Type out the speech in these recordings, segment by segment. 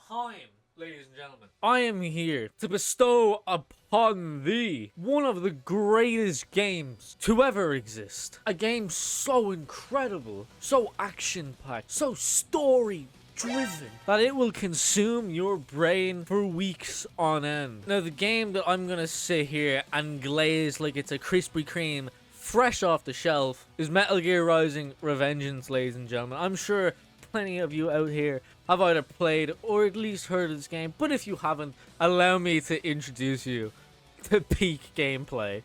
time, ladies and gentlemen, I am here to bestow upon thee one of the greatest games to ever exist. A game so incredible, so action-packed, so story-driven that it will consume your brain for weeks on end. Now, the game that I'm gonna sit here and glaze like it's a Krispy Kreme fresh off the shelf is Metal Gear Rising: Revengeance, ladies and gentlemen. I'm sure plenty of you out here have either played or at least heard of this game, but if you haven't, allow me to introduce you to peak gameplay.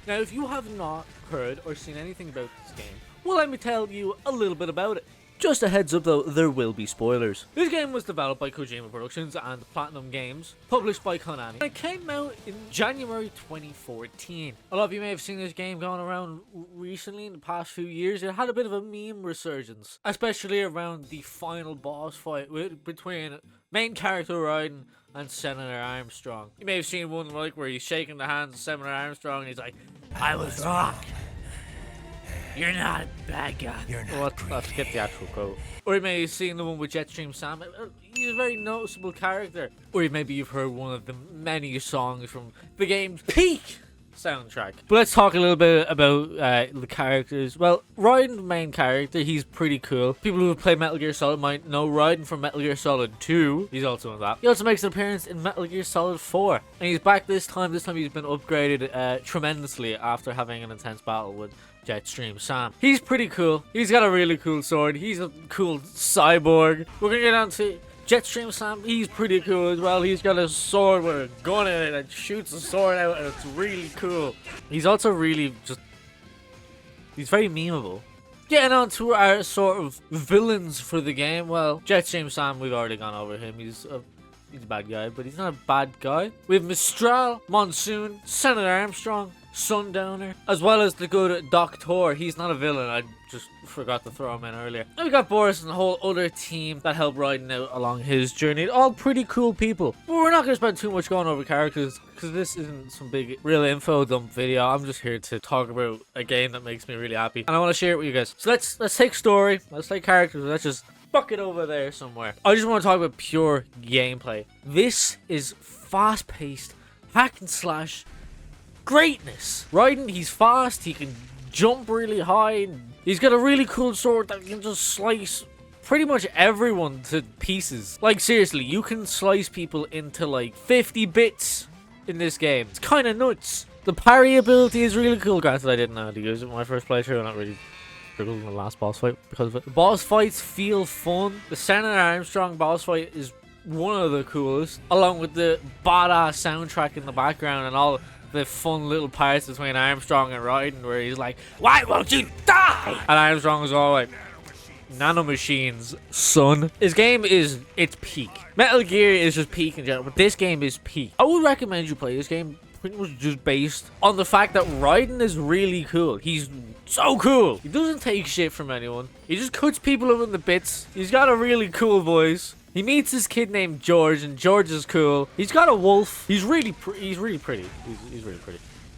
Now, if you have not heard or seen anything about this game, well, let me tell you a little bit about it. Just a heads up though, there will be spoilers. This game was developed by Kojima Productions and Platinum Games, published by Konami. And it came out in January 2014. A lot of you may have seen this game going around recently in the past few years. It had a bit of a meme resurgence, especially around the final boss fight between main character Raiden and Senator Armstrong. You may have seen one like where he's shaking the hands of Senator Armstrong and he's like, "I was wrong. You're not a bad guy." You're not Let's get the actual quote. Or you may have seen the one with Jetstream Sam. He's a very noticeable character. Or maybe you've heard one of the many songs from the game's peak soundtrack. But let's talk a little bit about the characters. Well, Raiden, the main character, he's pretty cool. People who have played Metal Gear Solid might know Raiden from Metal Gear Solid 2. He's also in that. He also makes an appearance in Metal Gear Solid 4. And he's back this time. This time he's been upgraded tremendously after having an intense battle with Jetstream Sam. He's pretty cool. He's got a really cool sword. He's a cool cyborg. We're gonna get on to Jetstream Sam. He's pretty cool as well. He's got a sword with a gun in it that shoots a sword out, and it's really cool. He's also really he's very memeable. Getting on to our sort of villains for the game. Well, Jetstream Sam, we've already gone over him. He's a bad guy, but he's not a bad guy. We have Mistral, Monsoon, Senator Armstrong, Sundowner, as well as the good Doctor. He's not a villain, I just forgot to throw him in earlier. And we got Boris and the whole other team that helped Raiden out along his journey. All pretty cool people. But we're not going to spend too much going over characters, because this isn't some big real info dump video. I'm just here to talk about a game that makes me really happy, and I want to share it with you guys. So let's take story, let's take characters, let's just fuck it over there somewhere. I just want to talk about pure gameplay. This is fast-paced, hack and slash greatness. Raiden, he's fast, he can jump really high, he's got a really cool sword that can just slice pretty much everyone to pieces. Like, seriously, you can slice people into like 50 bits in this game. It's kind of nuts. The parry ability is really cool. Granted, I didn't know how to use it in my first playthrough. I'm not really struggled in the last boss fight because of it. The boss fights feel fun. The Senator Armstrong boss fight is one of the coolest, along with the badass soundtrack in the background and all the fun little parts between Armstrong and Raiden where he's like, "Why won't you die?" And Armstrong is all like, "Nanomachines, son." This game is its peak. Metal Gear is just peak in general, but this game is peak. I would recommend you play this game pretty much just based on the fact that Raiden is really cool. He's so cool. He doesn't take shit from anyone. He just cuts people up in the bits. He's got a really cool voice. He meets this kid named George, and George is cool. He's got a wolf. He's really pretty. He's really pretty.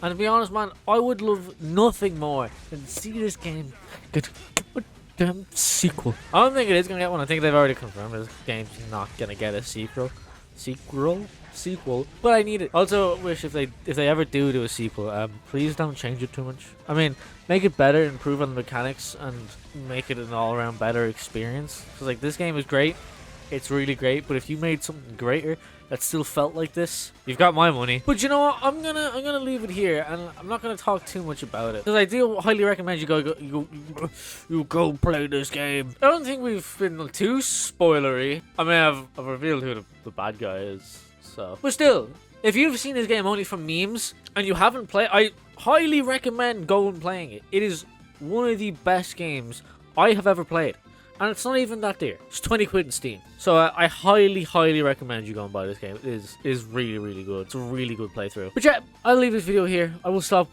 And to be honest, man, I would love nothing more than to see this game get a damn sequel. I don't think it is gonna get one. I think they've already confirmed this game's not gonna get a sequel. But I need it. Also, wish if they ever do a sequel, please don't change it too much. I mean, make it better, improve on the mechanics, and make it an all-around better experience. Because like, this game is great. It's really great, but if you made something greater that still felt like this, you've got my money. But you know what? I'm gonna leave it here, and I'm not gonna talk too much about it, because I do highly recommend you go play this game. I don't think we've been too spoilery. I mean, I've revealed who the bad guy is, so. But still, if you've seen this game only from memes and you haven't played, I highly recommend going and playing it. It is one of the best games I have ever played. And it's not even that dear. It's 20 quid in Steam. So I highly recommend you go and buy this game. It is really, really good. It's a really good playthrough. But yeah, I'll leave this video here. I will stop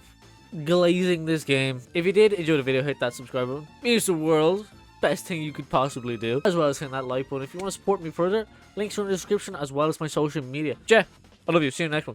glazing this game. If you did enjoy the video, hit that subscribe button. It means the world. Best thing you could possibly do, as well as hitting that like button. If you want to support me further, links are in the description, as well as my social media. I love you. See you in the next one.